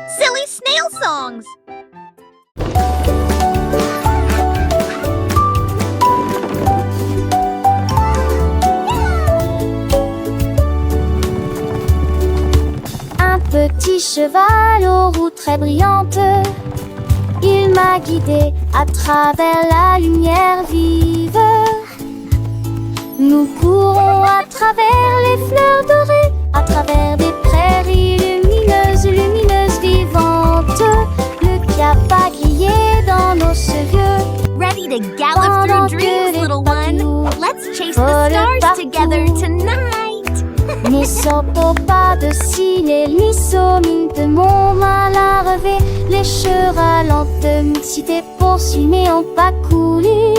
Silly snail songs! Un petit cheval aux roues très brillantes, il m'a guidé à travers la lumière vive. Nous courons à travers les fleurs dorées, à travers des prairies lumineuses, lumineuses, vivantes. Le cap a grillé dans nos cheveux. Ready to gallop through dreams, little one? Let's chase the stars together tonight! Ne sortons pas de ciné, ni sommine de mon mal à relever. Les chevaux lentement cités poursuivent mais ont pas coulé.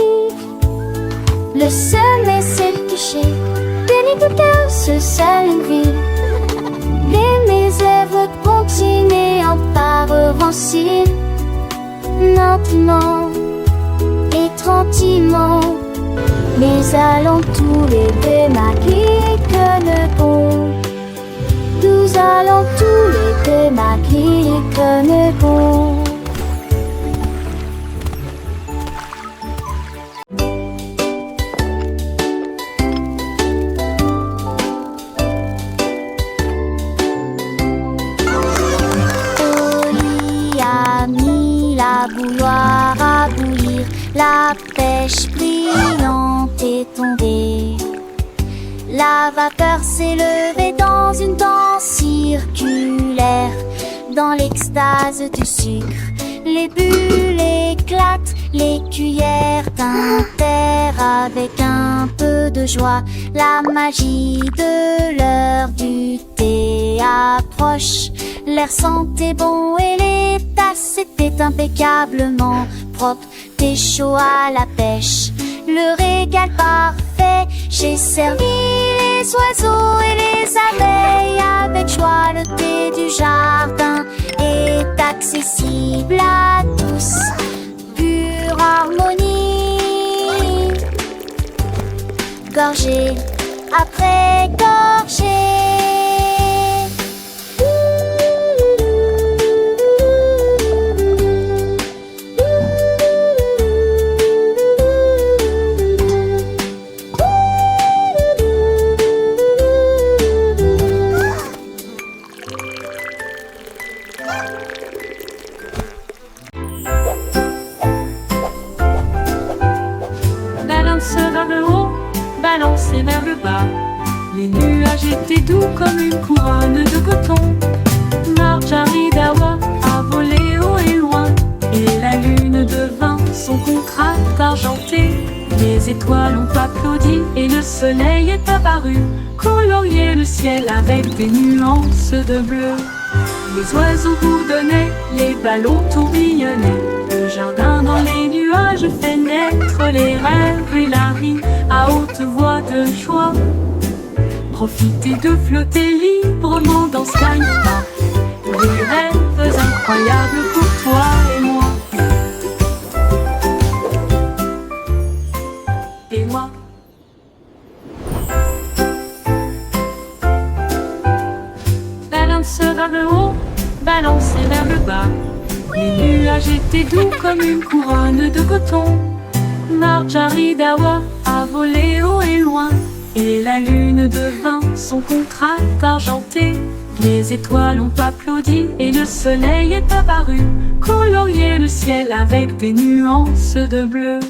Le sommet s'est couché, béni de cœur, ce seul une ville. Mes œuvres continuent en par revanche, lentement et tranquillement. Mais allons tous les deux marquer que le bon. Nous allons tous les deux marquer que le bon. Oli a mis la bouilloire à bouillir, la pêche brillante est tombée. La vapeur s'est levée dans une danse circulaire, dans l'extase du sucre. Les bulles éclatent, les cuillères tintèrent avec un peu de joie. La magie de l'heure du thé approche. L'air sentait bon et les tasses étaient impeccablement propres. Thé chaud à la pêche, le régal parfait. J'ai servi les oiseaux et les abeilles avec joie. Le thé du jardin est accessible à tous, pure harmonie. Gorgée après gorgée. Balance vers le haut, balancez vers le bas. Les nuages étaient doux comme une couronne de coton. Marjorie Dawa a volé haut et loin, et la lune devint son contraste argenté. Les étoiles ont applaudi et le soleil est apparu, colorier le ciel avec des nuances de bleu. Les oiseaux bourdonnaient, les ballons tourbillonnaient. Le jardin dans les nuages fait naître les rêves et la vie à haute voix de joie. Profitez de flotter librement dans Sky Park. Des rêves incroyables pour toi et moi. Et moi. Balance vers le haut, balancez vers le bas. Les nuages étaient doux comme une couronne de coton. Marjorie Dawa a volé haut et loin, et la lune devint son contraste argenté. Les étoiles ont applaudi et le soleil est apparu, colorier le ciel avec des nuances de bleu.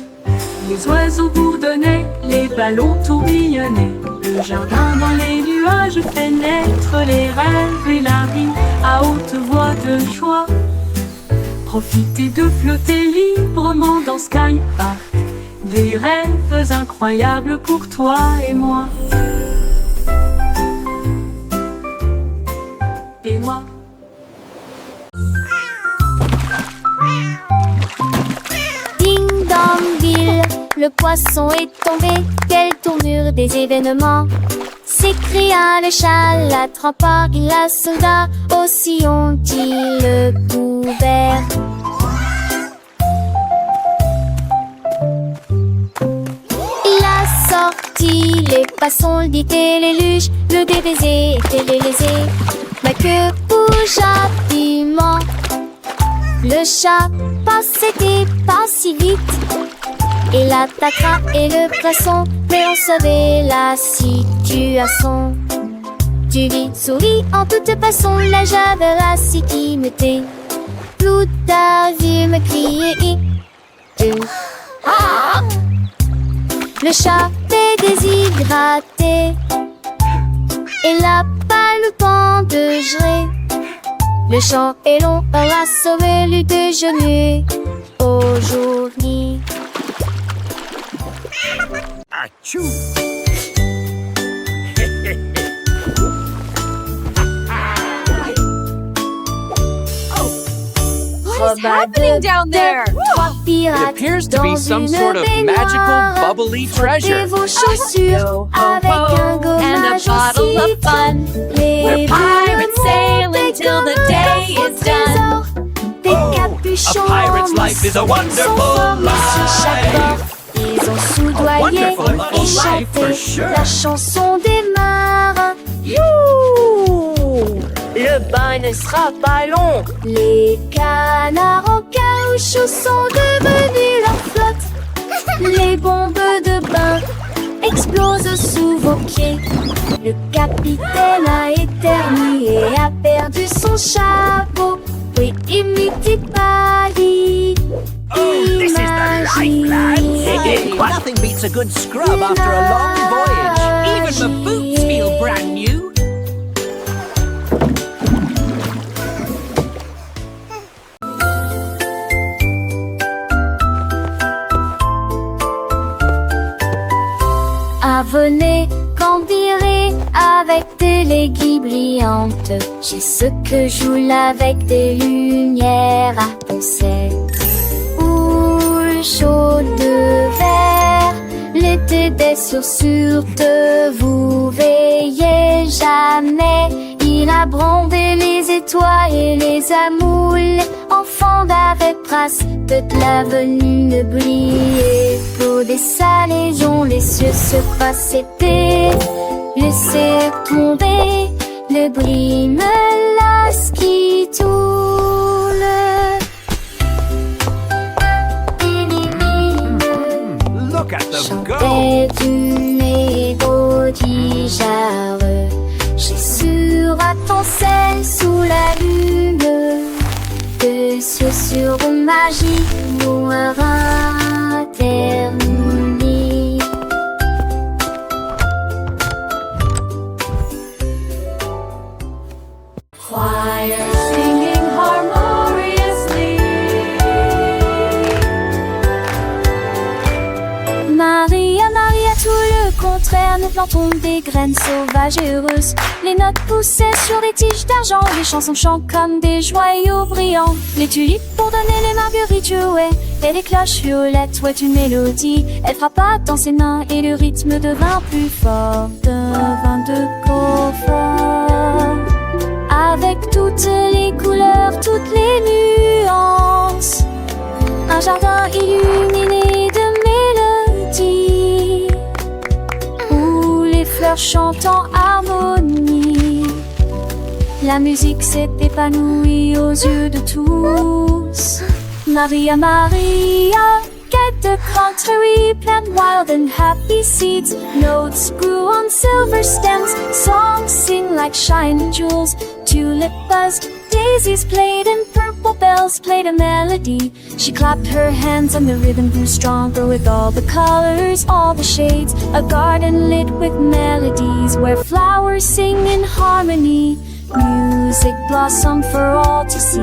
Les oiseaux bourdonnaient, les ballons tourbillonnaient. Le jardin dans les nuages fait naître les rêves et la vie à haute voix de joie. Profitez de flotter librement dans Sky Park. Des rêves incroyables pour toi et moi. Et moi. Ding dong ville, le poisson est tombé. Quelle tournure des événements! S'écria le chat, la trempeur, la soldat. Aussi ont-ils le couvert. Il a sorti les poissons, le dit et les luges. Le DBZ était lésé. Ma queue bouge rapidement. Le chat passait pas si vite. Il attaquera et le poisson, mais on savait la situation. Tu vis, souris en toute façon, la javera si qui me tait. Tout a vu me crier. Ah! Le chat est déshydraté. Il n'a pas le temps de gérer. Le chant est long, on a sauvé le déjeuner aujourd'hui. Achou! What is happening down there? It appears to be some sort of magical, bubbly treasure. Vos chaussures avec un gommage And a bottle of fun. We're pirates sailing till the day is done. Des capuchons a pirate's life is a wonderful life. Ils ont soudoyé wonderful et life chanté for sure. la chanson des marins. Le bain ne sera pas long. Les canards en caoutchouc sont devenus leur flotte. Les bombes de bain explosent sous vos pieds. Le capitaine a éternué et a perdu son chapeau. Oui, imitez Paris. This is the life, lads. Nothing beats a good scrub after a long voyage. Even the boots feel brand new. Venez cambirer avec des léguilles brillantes. J'ai ce que joue avec des lumières à poncettes. Ou chaud de verre, l'été des sourcures de vous veillez jamais. Il a brandé les étoiles et les amoules. Enfants d'avec trace de l'avenue briller. Pour des salés dont les cieux se passaient. Laissez tomber le bris me lasse qui tourne. Look at them go. Chantait une mélodie jarre. J'ai sur sel sous la lune. De ce sur magie mourra terminé. Choir singing harmoniously. Maria, Maria, tout le contraire. Nous plantons des graines sauvages et heureuses. Les notes poussaient sur des tiges d'argent. Les chansons chantent comme des joyaux brillants. Les tulipes pour donner les marguerites jouaient. Et les cloches violettes jouaient une mélodie. Elle frappa dans ses mains et le rythme devint plus fort. Devint de confort. Avec toutes les couleurs, toutes les nuances. Un jardin illuminé de mélodies. Où les fleurs chantent en harmonie. La musique s'est épanouie aux yeux de tous. Maria, Maria, get the contrary, plant wild and happy seeds. Notes grew on silver stems, songs sing like shining jewels. Tulip buzzed, daisies played, and purple bells played a melody. She clapped her hands and the rhythm grew stronger with all the colors, all the shades. A garden lit with melodies where flowers sing in harmony. Music blossomed for all to see.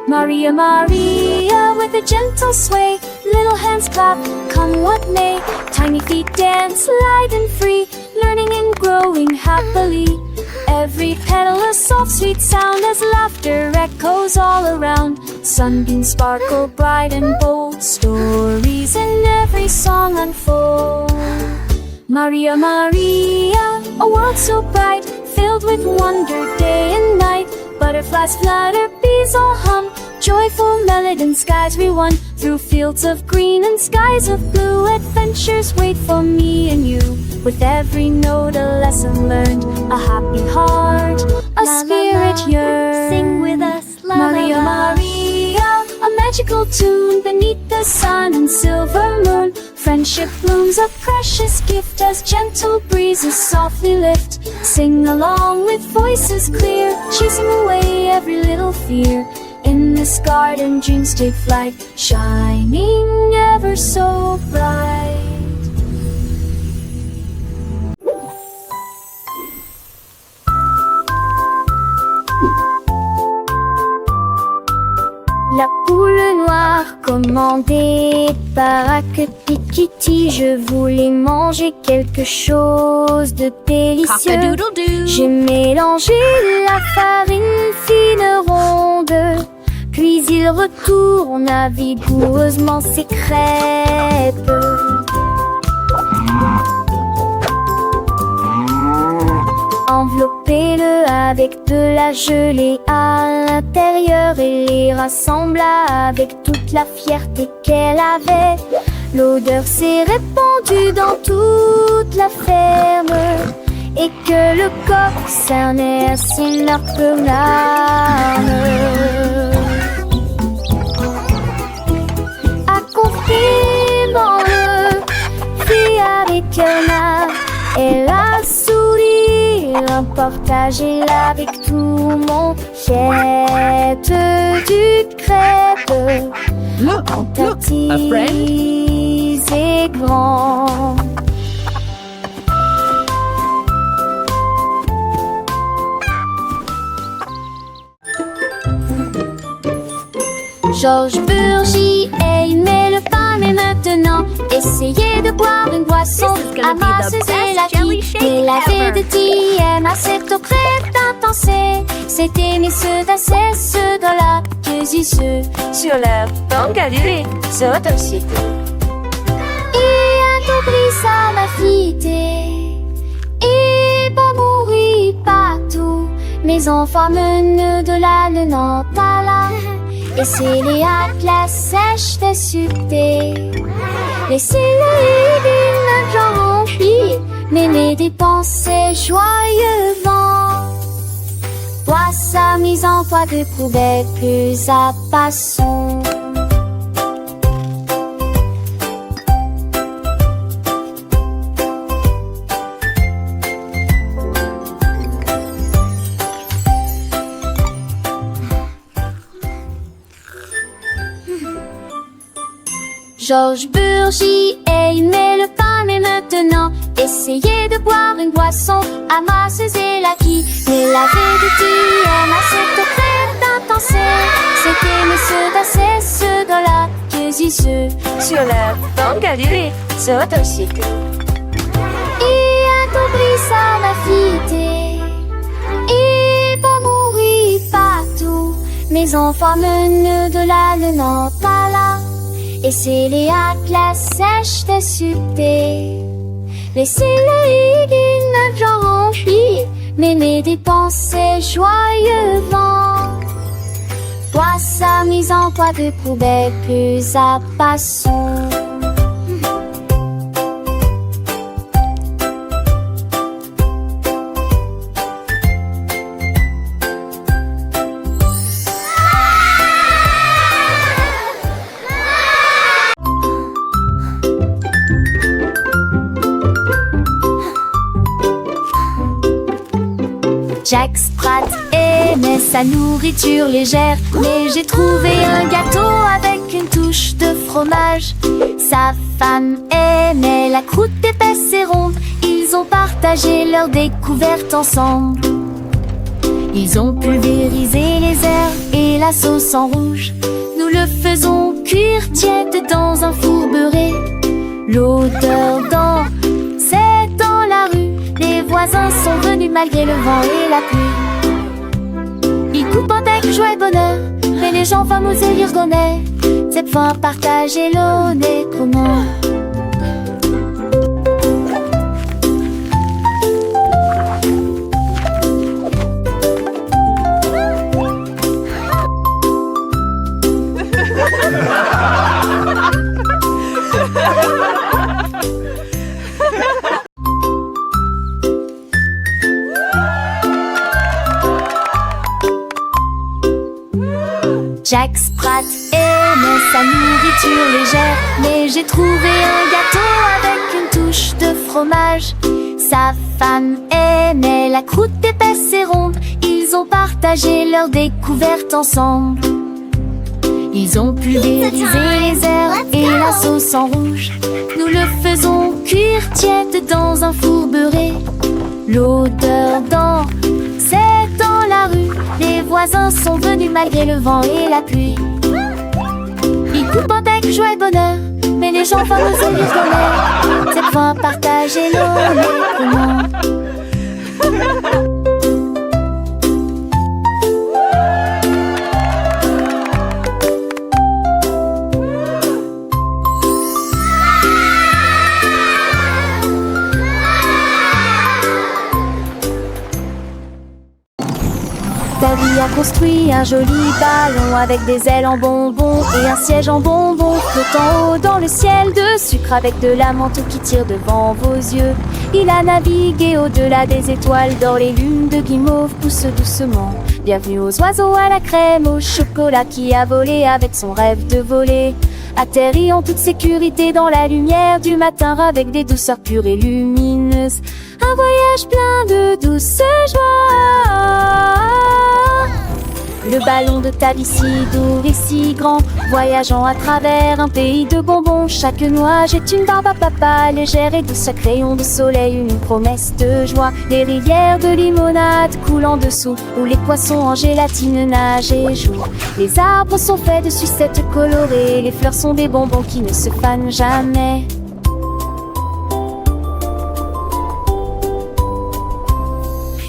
Maria, Maria, with a gentle sway, little hands clap, come what may. Tiny feet dance light and free, learning and growing happily. Every petal a soft sweet sound as laughter echoes all around. Sunbeams sparkle bright and bold, stories in every song unfold. Maria, Maria, a world so bright, filled with wonder day and night. Butterflies flutter, bees all hum, joyful melody and skies we won. Through fields of green and skies of blue, adventures wait for me and you. With every note a lesson learned, a happy heart, a spirit yearned. Sing with us, la Maria, la la. Maria. magical tune beneath the sun and silver moon. Friendship blooms a precious gift as gentle breezes softly lift. Sing along with voices clear, chasing away every little fear. In this garden dreams take flight, shining ever so bright. La poule noire commandée par Kitty, je voulais manger quelque chose de délicieux. Cock-a-doodle-doo. J'ai mélangé la farine fine ronde, puis il retourne vigoureusement ses crêpes. Enveloppez-le avec de la gelée à l'intérieur et les rassembla avec toute la fierté qu'elle avait. L'odeur s'est répandue dans toute la ferme et que le coq cernait à ses larmes. Accompagnement le fit avec un art et la sourire, partagez avec tout mon jette du crêpe. Look, En look, a friend. petits et grands. Georges Burgy aimait le pain, mais maintenant essayez de boire une boisson This is gonna be the amasseuse et la best jelly shake et laver ever. de TM à cette eau crête intense. C'est aimer ceux d'assez, ceux de la ceux sur la banque à durée, c'est aussi. et un compris ça m'a fité et pas mourir partout. Mes enfants menent de la Nantes et c'est les la sèche de succès. Laissez-les d'une genre remplie, mais les dépensez joyeusement. Toi sa mise en foi de poubelle plus à passons. Georges Burgy aimait le pain, mais maintenant essayez de boire une boisson amasseuse et l'acquis. Mais laver de TM à cette crête intense, c'est aimer ceux d'assez, ceux de la ceux Sur la banque à durée, c'est aussi. et un compris ça m'a fité et pas mourir partout. Mes enfants menent de la Nantes et c'est les la sèche de succès. Laissez-les d'une genre remplie, mais les dépensez joyeusement. Toi sa mise en poids de poubelle plus à passons. Jack Sprat aimait sa nourriture légère, mais j'ai trouvé un gâteau avec une touche de fromage. Sa femme aimait la croûte épaisse et ronde, ils ont partagé leur découverte ensemble. Ils ont pulvérisé les herbes et la sauce en rouge. Nous le faisons cuire tiède dans un four beurré. L'odeur dans, c'est dans la rue. Les voisins sont venus malgré le vent et la pluie. Ils coupent avec joie et bonheur, mais les gens fameux et l'irgonais. Cette fois partager l'eau des communs. Jack Sprat aimait sa nourriture légère. Mais j'ai trouvé un gâteau avec une touche de fromage. Sa femme aimait la croûte épaisse et ronde. Ils ont partagé leur découverte ensemble. Ils ont pulvérisé les herbes et la sauce en rouge. Nous le faisons cuire tiède dans un four beurré. L'odeur c'est dans la rue. Les voisins sont venus malgré le vent et la pluie. Ils coupent avec joie et bonheur, mais les gens fameux se disent bonheur. C'est point partager nos comment. Daddy a construit un joli ballon avec des ailes en bonbons et un siège en bonbons flottant haut dans le ciel de sucre avec de la manteau qui tire devant vos yeux. Il a navigué au-delà des étoiles d'or, les lunes de guimauve poussent doucement. Bienvenue aux oiseaux à la crème, au chocolat qui a volé avec son rêve de voler. Atterri en toute sécurité dans la lumière du matin avec des douceurs pures et lumineuses. Un voyage plein de douce joie. Le ballon de Tabby si doux et si grand, voyageant à travers un pays de bonbons. Chaque nuage est une barbe à papa, légère et douce, chaque rayon de soleil une promesse de joie. Les rivières de limonade coulent en dessous, où les poissons en gélatine nagent et jouent. Les arbres sont faits de sucettes colorées, les fleurs sont des bonbons qui ne se fanent jamais.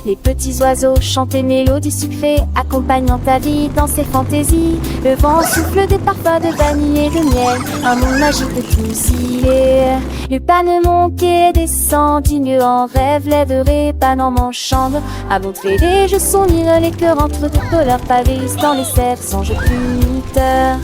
Les petits oiseaux chantent des mélodies sucrées, accompagnant ta vie dans ses fantaisies. Le vent souffle des parfums de vanille et de miel, un monde magique de tous il est. Lupin monte et descend, digne en rêve, lèverait pan en manchant. À montrer les jeux sont lire les cœurs entre deux couleurs pavés dans les cerfs sans jeu puniteurs.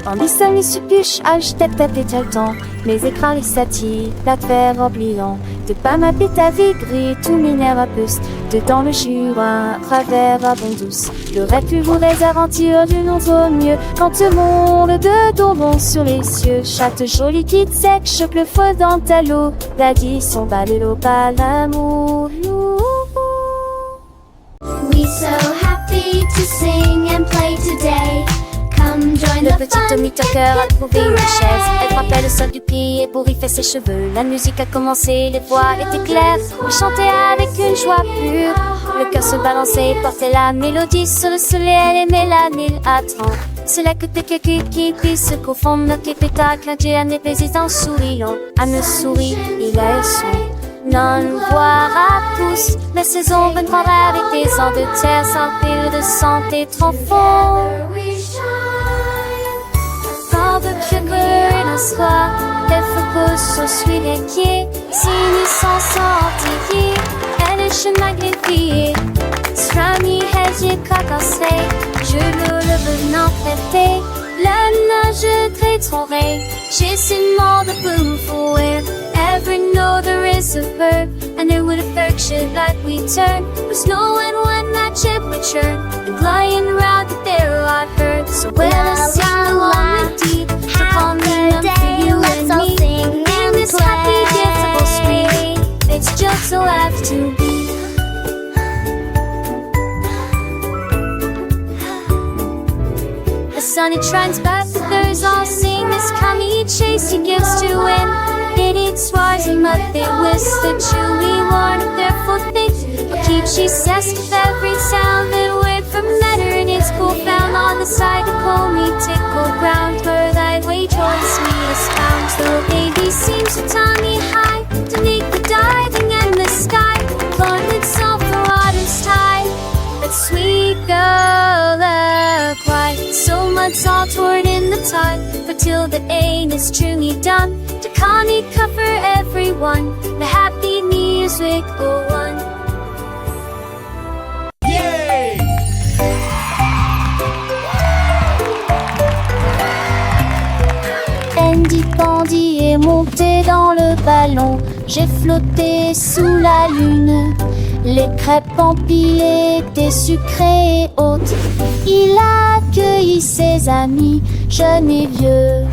En dessin, les suppuches, tête et le temps. Les écrans, les satis, la terre oubliant. De pas m'appeler ta vie gris, tout minère à puce. Dedans le jura, travers à bon douce. Le rêve plus vous aventure d'une autre mieux. Quand le monde de tombons sur les cieux. Chatte jolie qui sec, choque le feu dans ta l'eau. Daddy, son balelo, pas l'amour. We so happy to sing and play today. Come join Le the petit fun, Tommy Tucker a trouvé une chaise. Elle frappait le sol du pied et pour y faire ses cheveux. La musique a commencé, les voix étaient claires. Il chantait avec une joie pure. Le cœur se balançait et portait la mélodie sur le soleil. Elle aimait la mille à 30. C'est là que tes qui puissent se confondre. Notre spectacle, un dieu, un épais en souriant. À me sourit, il a eu son. Non, voir à tous. La saison reprendra avec des ans de terre sans fil de santé trop fort. Dans de sugar un soir, les focus sont sur les pieds. Si nous sommes sortis, elle est chez magnifiée. Strami, hedge, cacassé, je le venant traiter. La nage très j'ai si monde de boom for it. Ever know there is a verb, and there would affection like we turn. Was knowing when that ship would churn, and lying around the there I heard. So well, I sing along with deep, upon the day, let's all sing in this happy, beautiful spring. It's just so have to be. The sun it shines back, the birds all sing. This commie chase he gives to win. It eats wise and mud, they whisk the chewy one of their full things. But keep she says with every sound that word from letter in its cool found on the side of me tickle ground where thy way towards me is found. The baby seems to tell me high to make the diving and the sky flowing itself for autumn's tide. That sweet girl cry, so much all toward in the tide. For till the aim is truly done, to Connie cover everyone. The happy music go on. Yay! Andy Pandy est monté dans le ballon. J'ai flotté sous la lune. Les crêpes empilées étaient sucrées et hautes. Il accueillit ses amis, jeunes et vieux.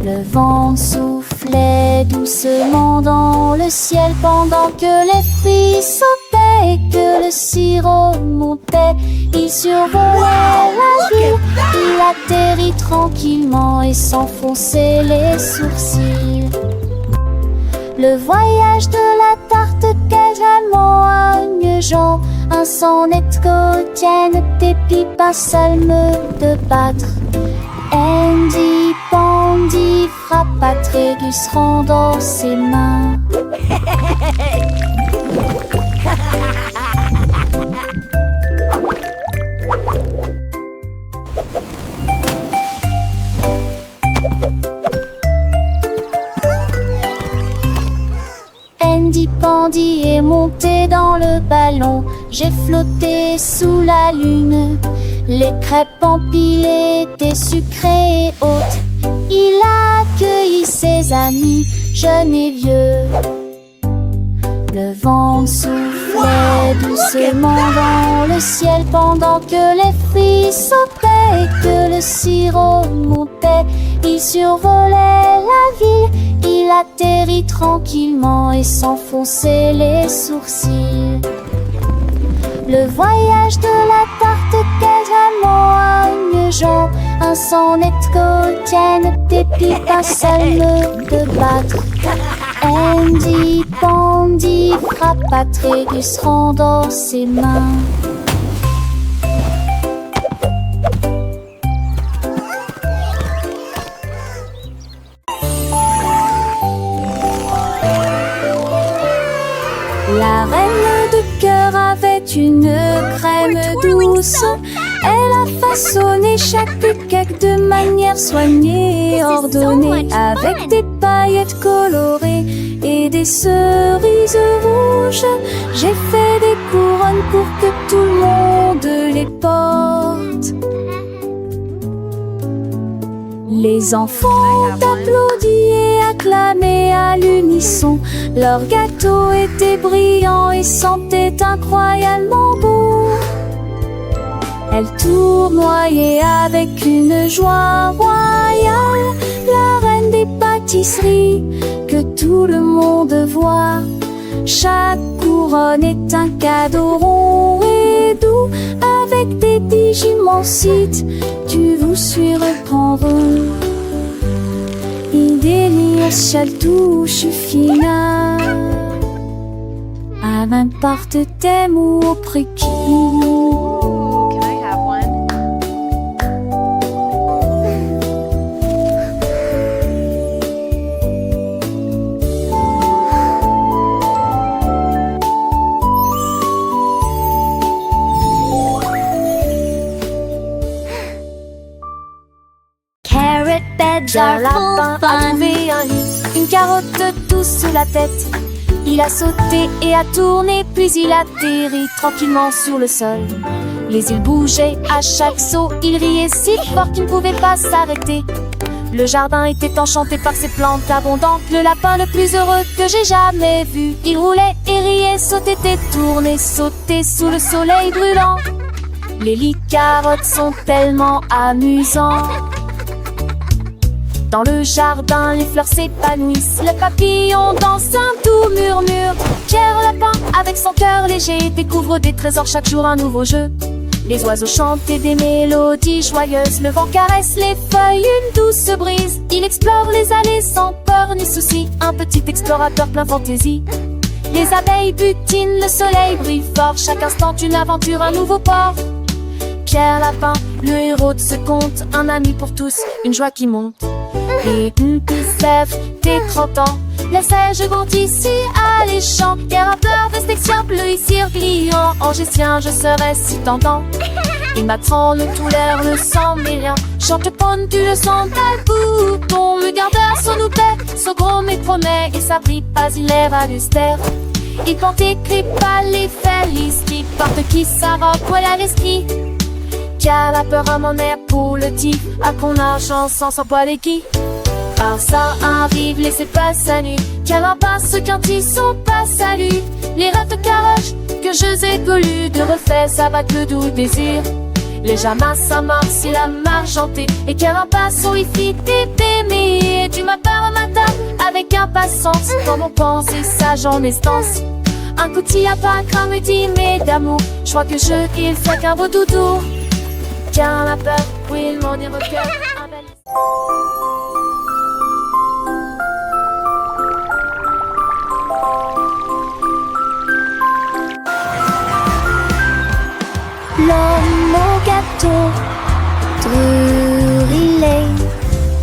Le vent soufflait doucement dans le ciel pendant que les fruits sautaient et que le sirop montait. Il survolait la ville, il atterrit tranquillement et s'enfonçait les sourcils. Le voyage de la tarte quasiment à une jambe, un sonnet quotidien des pipes, un salme de battre. Andy Pandy frappa Trégus rendant ses mains. Andy Pandy est monté dans le ballon. J'ai flotté sous la lune. Les crêpes empilées étaient sucrées et hautes. Il accueillit ses amis, jeunes et vieux. Le vent soufflait doucement dans le ciel pendant que les fruits sautaient et que le sirop montait. Il survolait la ville, il atterrit tranquillement et s'enfonçait les sourcils. Le voyage de la tarte quasiment à une jambe, un sonnet quotidien des pipes, un salme de battre. Andy Pandy frappa Trégus rendant ses mains. La reine de cœur avait une crème douce. Elle a façonné chaque cake de manière soignée et ordonnée, avec des paillettes colorées et des cerises rouges. J'ai fait des couronnes pour que tout le monde les porte. Les enfants applaudissaient et acclamaient à l'unisson. Leur gâteau était brillant et sentait incroyablement bon. Elle tournoyait avec une joie royale, la reine des pâtisseries que tout le monde voit. Chaque couronne est un cadeau rond et doux, avec des digimansites tu vous surprendre. Idélia touche fina à n'importe thème ou au préquis. Can I have one? Carrot beds are full fun. Une carotte douce sous la tête. Il a sauté et a tourné, puis il atterrit tranquillement sur le sol. Les îles bougeaient à chaque saut, il riait si fort qu'il ne pouvait pas s'arrêter. Le jardin était enchanté par ses plantes abondantes. Le lapin le plus heureux que j'ai jamais vu. Il roulait et riait, sautait et tournait, sautait sous le soleil brûlant. Les lits carottes sont tellement amusants. Dans le jardin, les fleurs s'épanouissent. Le papillon danse un doux murmure. Pierre Lapin, avec son cœur léger, découvre des trésors chaque jour, un nouveau jeu. Les oiseaux chantent des mélodies joyeuses. Le vent caresse les feuilles, une douce brise. Il explore les allées sans peur ni souci. Un petit explorateur plein fantaisie. Les abeilles butinent, le soleil brille fort. Chaque instant une aventure, un nouveau port. Pierre Lapin, le héros de ce conte, un ami pour tous, une joie qui monte. Et Sèvres, tes 30 ans, les seiges vont ici alléchants. Les rappeurs de section bleu ici brillant. Angésien, je serai si tentant. Il m'apprend le tout l'air, le sang mais rien. Chante ponte, tu le sens tel bouton. Le gardeur, son oupet, son gros mais promet. Et sa brille pas, il est valustère. Il porte écrit pas les felices. Qui porte qui sa robe, voilà l'esprit. Qui a la peur à mon air pour le tif. À qu'on argent sans s'en poil et qui. Par ça arrive, laissez pas sa nuit. Quel passe qu'un tisson passe à lui. Les rêves de carage que je ai voulu de refait s'abattre le doux désir. Les jamas s'amorcent, il a m'argenté et carapace où il fit t'aimer. Et tu m'appelles au matin avec impatience, comme on pense et sage en estance. Un coutil à pas comme me dit mais d'amour, je crois que il fait qu'un beau doudou. Car la peur, oui, il m'en est recueil. L'homme au gâteau, brûlé.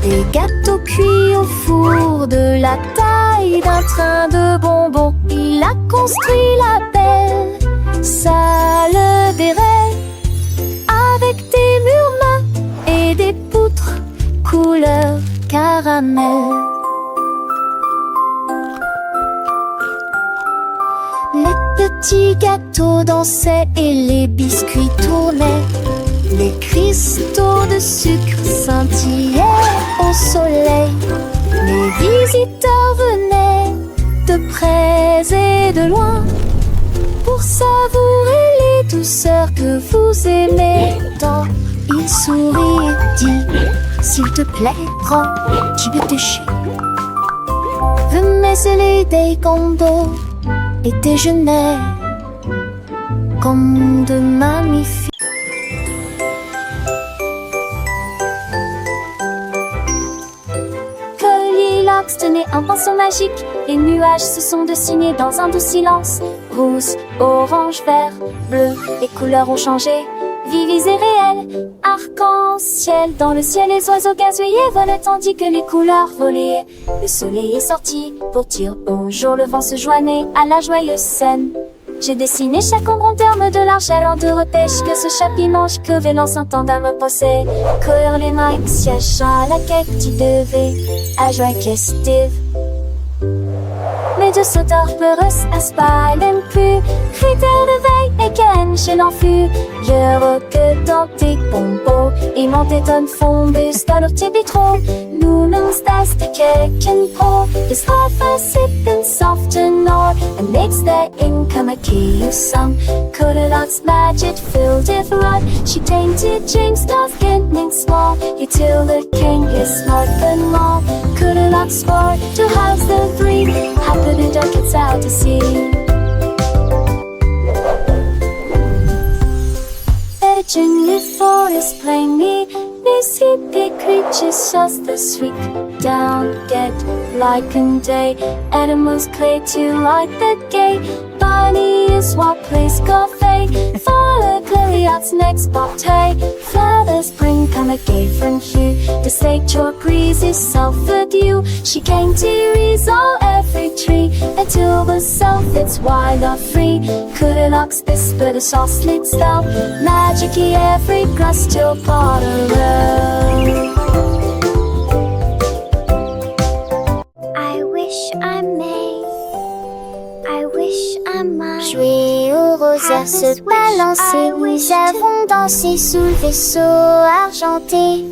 Des gâteaux cuits au four de la taille d'un train de bonbons. Il a construit la belle salle des rêves avec des murs mat et des poutres couleur caramel. Les petits gâteaux dansaient et les biscuits tournaient. Les cristaux de sucre scintillaient au soleil. Les visiteurs venaient de près et de loin pour savourer les douceurs que vous aimez tant. Il sourit et dit: s'il te plaît, prends du déchet. Veux mêler des condos et déjeuner comme de magnifiques. Goldilocks tenait un pinceau magique. Les nuages se sont dessinés dans un doux silence. Rose, orange, vert, bleu, les couleurs ont changé. Vives et réelles, arc-en-ciel. Dans le ciel, les oiseaux gazouillaient volaient tandis que les couleurs volaient. Le soleil est sorti pour dire bonjour. Le vent se joignait à la joyeuse scène. J'ai dessiné chaque ombre en termes de l'argent de repêche. Que ce chapimange que Vélan s'entende à me poser. Courir les mains, siège à la quête tu devais. À joie festive. Mais de sauteurs peureux à spalen plus. Critères de veille et ken chez l'enfus. Heureux que dans tes pompos. Et mon téton fond bus dans leur petit bitron. Nous nous stas de keken pro. This offer sipping soft and all. And makes the income a key you some. Goldilocks magic filled with rod. She tainted James Dawes getting small. You till the king is smart than more. Goldilocks swore to house the three. Happy the duck gets out to sea. Edging the forest plainly. These hippie creatures just the sweet down get like a day. Animals clay to light the gate. Bunny is what plays coffee. Follow Goldilocks next bobtail. Flowers bring come a gay from hue. The sage chalk breezes self-a dew. She came to resolve every tree until the self it's wild or free. Goldilocks whisper the sauce slits down. Magic-y every grass till Potter Road. I wish I may. I wish I might. Jouer au rosaire, se balancer. Nous avons dansé sous le vaisseau argenté.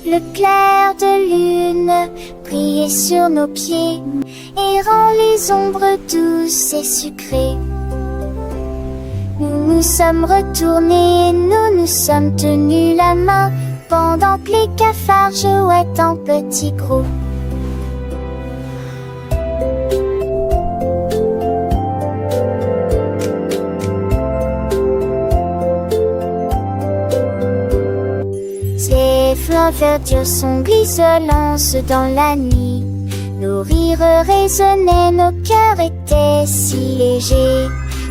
Le clair de lune brillait sur nos pieds et rend les ombres douces et sucrées. Nous nous sommes retournés, nous nous sommes tenus la main pendant que les cafards jouaient en petits groupes. Ces flancs verdures sont grisonnants dans la nuit. Nos rires résonnaient, nos cœurs étaient si légers.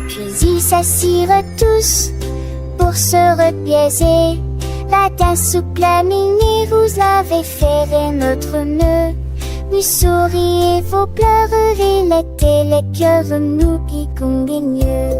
Puis ils s'assirent tous pour se repiaiser. La tasse souple à mini, vous avez ferré notre nœud. Nous souriez, vos pleurs relaient les cœurs, nous qui conguigneux.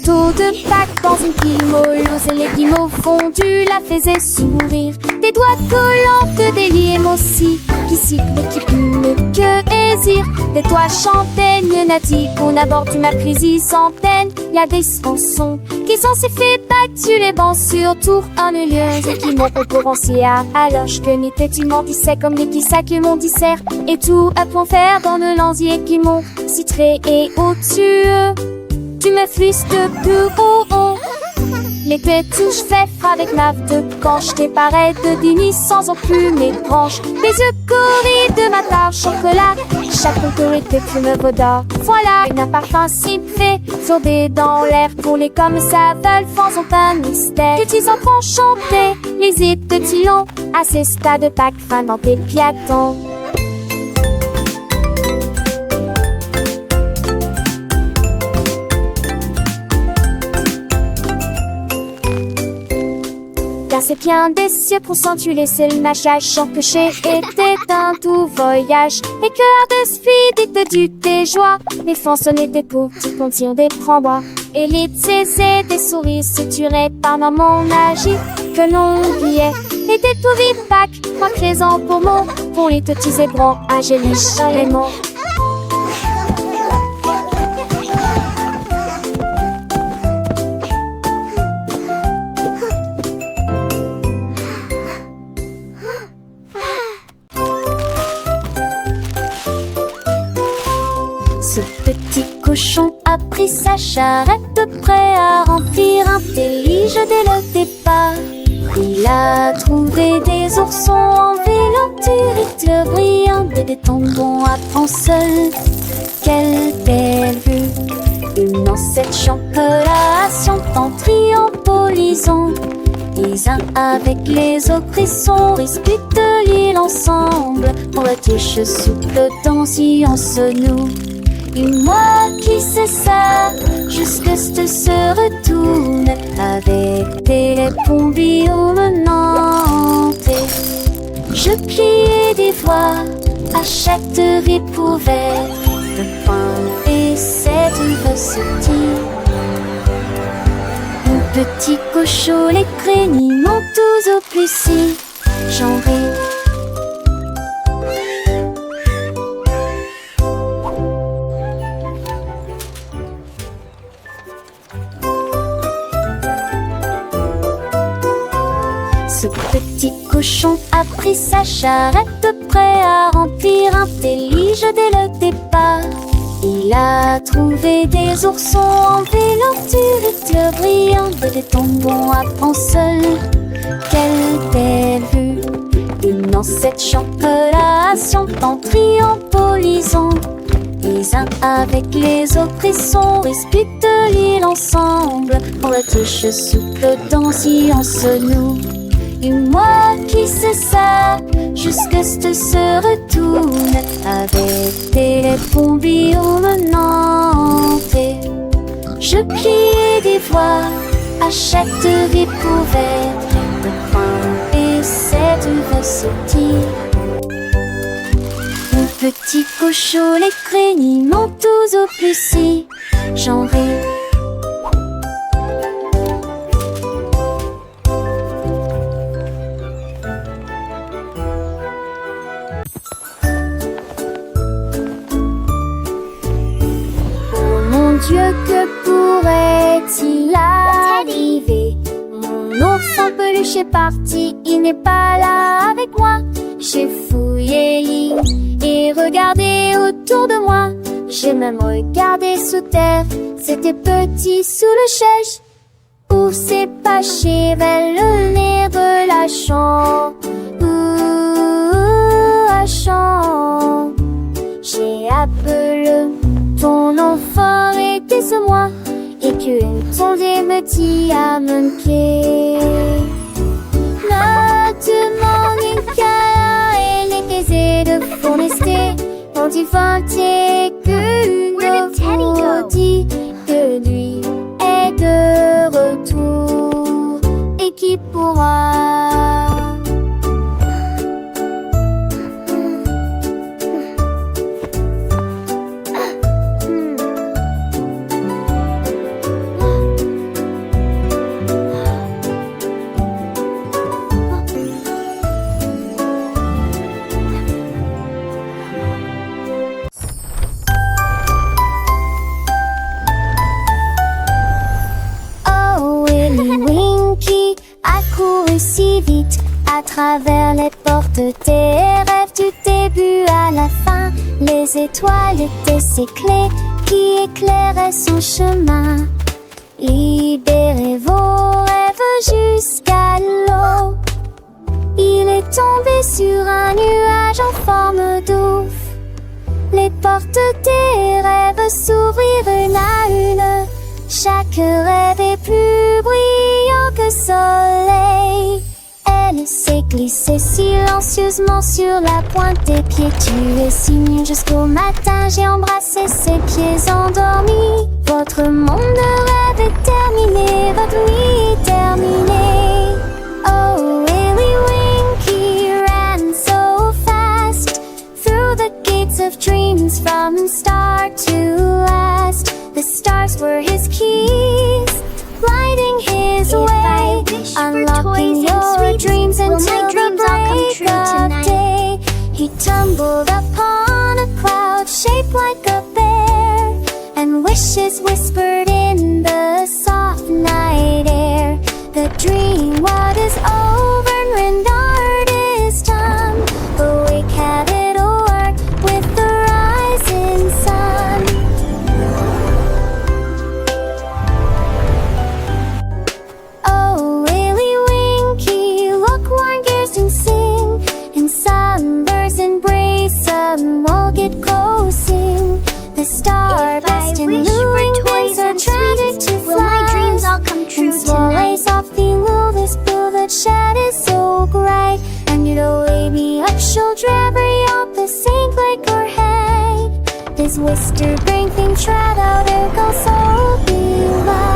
gâteau de Pâques dans une pile molleuse et les guimauves fondus la faisaient sourire. Des doigts collants de Déliem aussi, qui sifflent et qui plument que hésire. Des toits champagnes natives qu'on aborde du mépris sans peine. Y a des chansons qui sont si fait Pâques sur les bancs sur tour en lieu et qui m'ont concurrencé alors que n'était tu mendissais comme les petits sacs mon dissert et tout à point faire dans le landier qui m'ont citré et au-dessus tu me flisses de plus haut. L'été touche fait avec ma de quand je t'ai pareil de Denis sans aucune mes branches. Les yeux corris de ma part chocolat, chaque autorité que me vaut d'or. Voilà un parfum si fait, sourdé dans l'air pour les comme ça veulent, faisons pas mystère. Petits enfants chantaient les hits de Tillon, à ces stades de Pâques fin dans tes piatons. Car c'est bien des cieux pour s'entuler, c'est le machage sans que j'ai été un tout voyage. Et cœur de speed du tes joies, les façonnés des poux qui contiennent des frambois. Et les c'est des souris suturées par mon magie que l'on oubliait. Et des tout vives Pâques, moi présent pour les petits zébrons, angéliques chalémons. Ce petit cochon a pris sa charrette prêt à remplir un délige dès le départ. Il a trouvé des oursons en vélo, brillants et des tendons à prendre seul. Quelle belle vue! Une ancêtre chancelation en triompholisant. Les uns avec les autres, ils sont disputent l'île ensemble. Pour la tige souple dans si on se noue. Et moi qui sais ça, jusque se retourne avec des pompiers menantes. Je pliais des voix à chaque recouvert de pain et cette recettie. Mon petit cochon, les craignants tous au plus si j'en ris. Ce petit cochon a pris sa charrette prêt à remplir un délige dès le départ. Il a trouvé des oursons en vélo, brillants et des tendons à prendre seul. Quelle belle vue! Une ancêtre chancelation en triompholisant. Les uns avec les autres, ils sont disputent l'île ensemble. Pour la tige souple dans si on se noue. Et moi qui sais ça, jusque se retourne avec des pompiers menantes. Je pliais des voix à chaque recouvert de pain et cette recettie. Mon petit cochon, les craignants tous au plus si j'en ris. Dieu, que pourrait-il arriver? Mon ours en peluche est parti, il n'est pas là avec moi. J'ai fouillé l'île et regardé autour de moi. J'ai même regardé sous terre, c'était petit sous le chèche. Où s'est caché vers le nez relâchant. J'ai appelé ton enfant était ce moi et que ton Dieu me dit à manquer. La demande et les caisses de forester ont inventé que nous dit que lui est de retour et qui pourra. à travers les portes tes rêves du début à la fin. Les étoiles étaient ses clés qui éclairaient son chemin. Libérez vos rêves jusqu'à l'eau. Il est tombé sur un nuage en forme d'ouf. Les portes des rêves s'ouvrirent une à une. Chaque rêve est plus brillant que soleil. Elle s'est glissée silencieusement sur la pointe des pieds. Tu es si mignon jusqu'au matin. J'ai embrassé ses pieds endormis. Votre monde de rêve est terminé. Votre nuit est terminée. Oh, Willy Winky ran so fast through the gates of dreams from start to last. The stars were his keys, lighting his way, unlocking your dreams until the break of day. He tumbled upon a cloud shaped like a bear, and wishes whispered in the soft night air. The dream what is over and art is done. Awake, have it work with the rising sun. Oh, Willy Winky, look, warm gears and sing. In sunbursts embrace a get coasting. The starburst and luring wings are tragic to fly. Will my dreams all come true And swallows tonight? off the luminous blue that shed is so bright. And you'll wake me up, she'll drabber up the sink like her head. This whisper brain thing trad out, there goes all be light.